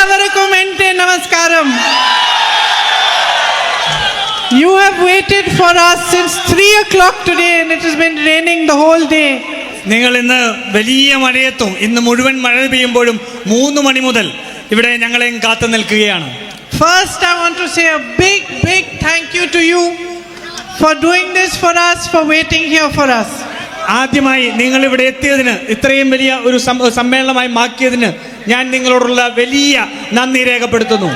Ellavarakkum ente namaskaram. You have waited for us since 3 o'clock today and it has been raining the whole day. നിങ്ങൾ ഇന്ന് വലിയ മഴയത്തും ഇന്ന് മുഴുവൻ മഴ പെയ്യുമ്പോഴും 3 മണി മുതൽ ഇവിടെ ഞങ്ങളെ കാത്തു നിൽക്കുകയാണ്. First, I want to say a big thank you to you for doing this for us, for waiting here for us. ആദ്യമായി നിങ്ങൾ ഇവിടെ എത്തിയതിന്, ഇത്രയും വലിയ ഒരു സമ്മേളനമായി മാറ്റിയതിന് ഞാൻ നിങ്ങളോടുള്ള വലിയ നന്ദി രേഖപ്പെടുത്തുന്നു.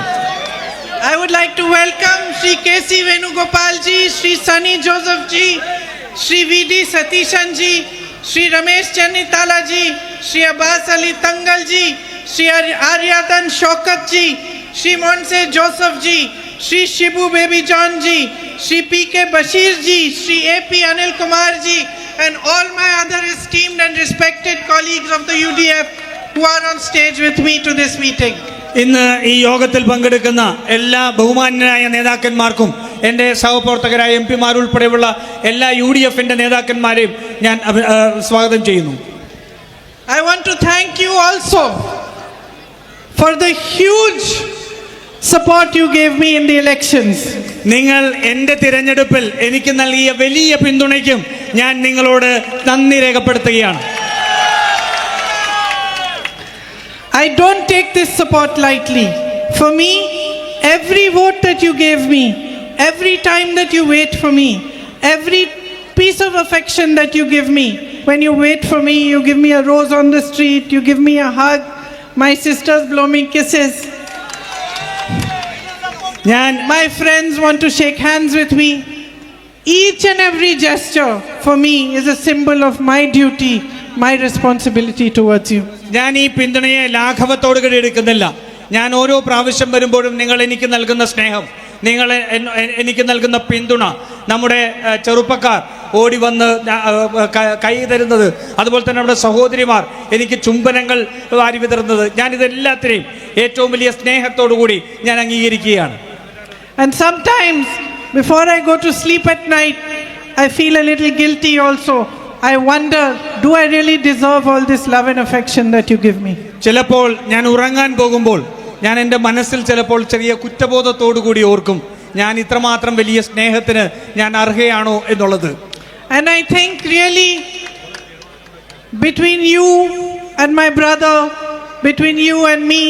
I would like to welcome Shri K.C. Venugopal ji, Shri Sunny Joseph ji, Shri V.D. Satishan ji, Shri Ramesh Channitala ji, Shri Abbas Ali Tangal ji, Shri Aryadan Shaukat ji, Shri Monse Joseph ji, Shri Shibu Baby John ji, Shri P.K. Bashir ji, Shri A.P. Anil Kumar ji, and all my other esteemed and respected colleagues of the UDF who are on stage with me to this meeting. ഇന്ന് ഈ യോഗത്തിൽ പങ്കെടുക്കുന്ന എല്ലാ ബഹുമാന്യരായ നേതാക്കന്മാർക്കും എൻ്റെ സഹപ്രവർത്തകരായ MP ഉൾപ്പെടെയുള്ള എല്ലാ UDF-ന്റെ നേതാക്കന്മാരെയും ഞാൻ സ്വാഗതം ചെയ്യുന്നു. I want to thank you also for the huge support you gave me in the elections. നിങ്ങൾ എൻ്റെ തിരഞ്ഞെടുപ്പിൽ എനിക്ക് നൽകിയ വലിയ പിന്തുണയ്ക്കും ഞാൻ നിങ്ങളോട് നന്ദി രേഖപ്പെടുത്തുകയാണ്. I don't take this support lightly. For me, every vote that you gave me, every time that you wait for me, every piece of affection that you give me, when you wait for me, you give me a rose on the street, you give me a hug, my sisters blow me kisses. My friends want to shake hands with me. Each and every gesture for me is a symbol of my duty, my responsibility towards you. ഞാൻ ഈ പിന്തുണയെ ലാഘവത്തോട് കൂടി എടുക്കുന്നില്ല. ഞാൻ ഓരോ പ്രാവശ്യം വരുമ്പോഴും നിങ്ങൾ എനിക്ക് നൽകുന്ന സ്നേഹം, നിങ്ങൾ എനിക്ക് നൽകുന്ന പിന്തുണ, നമ്മുടെ ചെറുപ്പക്കാർ ഓടി വന്ന് കൈ തരുന്നത്, അതുപോലെ തന്നെ നമ്മുടെ സഹോദരിമാർ എനിക്ക് ചുംബനങ്ങൾ വാരി വിതറുന്നത്, ഞാനിതെല്ലാത്തിനെയും ഏറ്റവും വലിയ സ്നേഹത്തോടു കൂടി ഞാൻ അംഗീകരിക്കുകയാണ്. And sometimes before I go to sleep at night, I feel a little guilty also. I wonder, do I really deserve all this love and affection that you give me? ചിലപ്പോൾ ഞാൻ ഉറങ്ങാൻ പോകുമ്പോൾ ഞാൻ എൻ്റെ മനസ്സിൽ ചിലപ്പോൾ ചെറിയ കുറ്റബോധത്തോടു കൂടി ഓർക്കും, ഞാൻ ഇത്രമാത്രം വലിയ സ്നേഹത്തിന് ഞാൻ അർഹയാണോ എന്നുള്ളത്. And I think really between you and my brother, between you and me,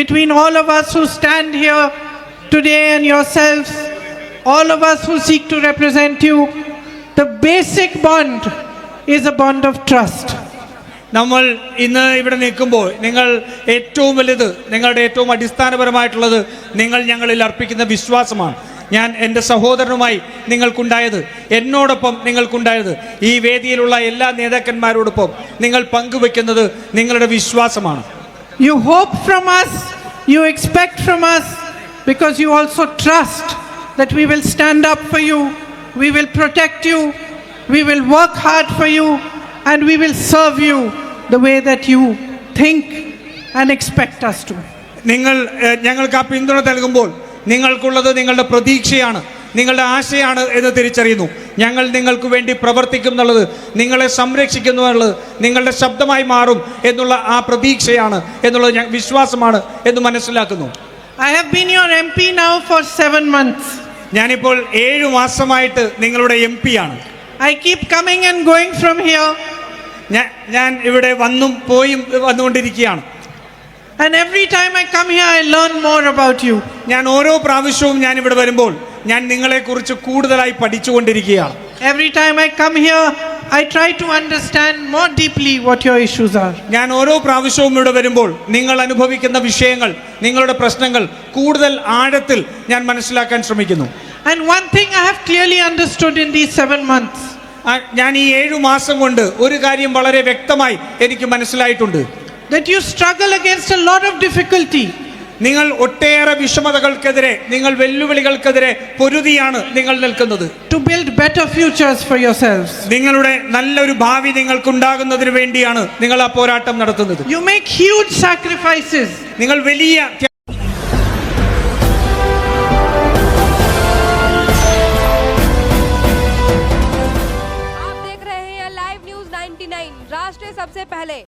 between all of us who stand here today and yourselves, all of us who seek to represent you, the basic bond is a bond of trust. നമ്മൾ ഇന്ന് ഇവിടെ നിൽക്കുമ്പോൾ നിങ്ങൾ ഏറ്റവും വലുത്, നിങ്ങളുടെ ഏറ്റവും അടിസ്ഥാനപരമായിട്ടുള്ളത് നിങ്ങൾ ഞങ്ങളിൽ അർപ്പിക്കുന്ന വിശ്വാസമാണ്. ഞാൻ എൻ്റെ സഹോദരനുമായി നിങ്ങൾക്കുണ്ടായത്, എന്നോടൊപ്പം നിങ്ങൾക്കുണ്ടായത്, ഈ വേദിയിലുള്ള എല്ലാ നേതാക്കന്മാരോടൊപ്പം നിങ്ങൾ പങ്കുവെക്കുന്നത് നിങ്ങളുടെ വിശ്വാസമാണ്. You hope from us, you expect from us, because you also trust that we will stand up for you, we will protect you, we will work hard for you, and we will serve you the way that you think and expect us to. നിങ്ങൾ ഞങ്ങൾക്ക് ആ പിന്തുണ നൽകുമ്പോൾ നിങ്ങൾക്കുള്ളത് നിങ്ങളുടെ പ്രതീക്ഷയാണ്, നിങ്ങളുടെ ആശയാണ് എന്ന് തിരിച്ചറിയുന്നു. ഞങ്ങൾ നിങ്ങൾക്ക് വേണ്ടി പ്രവർത്തിക്കും എന്നുള്ളത്, നിങ്ങളെ സംരക്ഷിക്കുന്നു എന്നുള്ളത്, നിങ്ങളുടെ ശബ്ദമായി മാറും എന്നുള്ള ആ പ്രതീക്ഷയാണ് എന്നുള്ളത് വിശ്വാസമാണ് എന്ന് മനസ്സിലാക്കുന്നു. I have been your MP now for 7 months. ഞാനിപ്പോൾ 7 മാസമായിട്ട് നിങ്ങളുടെ MP ആണ്. I keep coming and going from here. ഞാൻ ഇവിടെ വന്നും പോയും വന്നുകൊണ്ടിരിക്കുകയാണ്. And every time I come here I learn more about you. ഞാൻ ഓരോ പ്രാവശ്യവും ഞാൻ ഇവിടെ വരുമ്പോൾ ഞാൻ നിങ്ങളെക്കുറിച്ച് കൂടുതലായി പഠിച്ചുകൊണ്ടിരിക്കുകയാണ്. Every time I come here I try to understand more deeply what your issues are. ഞാൻ ഓരോ പ്രാവശ്യവും ഇവിടെ വരുമ്പോൾ നിങ്ങൾ അനുഭവിക്കുന്ന വിഷയങ്ങൾ, നിങ്ങളുടെ പ്രശ്നങ്ങൾ കൂടുതൽ ആഴത്തിൽ ഞാൻ മനസ്സിലാക്കാൻ ശ്രമിക്കുന്നു. And one thing I have clearly understood in these 7 months. ഞാൻ ഈ 7 മാസം കൊണ്ട് ഒരു കാര്യം വളരെ വ്യക്തമായി എനിക്ക് മനസ്സിലായിട്ടുണ്ട്. That you struggle against a lot of difficulty. നിങ്ങൾ ഒട്ടേറെ വിഷമതകൾക്കെതിരെ, നിങ്ങൾ വെല്ലുവിളികൾക്കെതിരെ പൊരുതിയാണ് നിങ്ങൾ നിൽക്കുന്നത്. To build better futures for yourselves. നിങ്ങളുടെ നല്ലൊരു ഭാവി നിങ്ങൾക്കുണ്ടാകുന്നതിന് വേണ്ടിയാണ് നിങ്ങൾ ആ പോരാട്ടം നടത്തുന്നത്. You make huge sacrifices. നിങ്ങൾ വലിയ आप देख रहे हैं लाइव न्यूज़ 99 राष्ट्र सबसे पहले।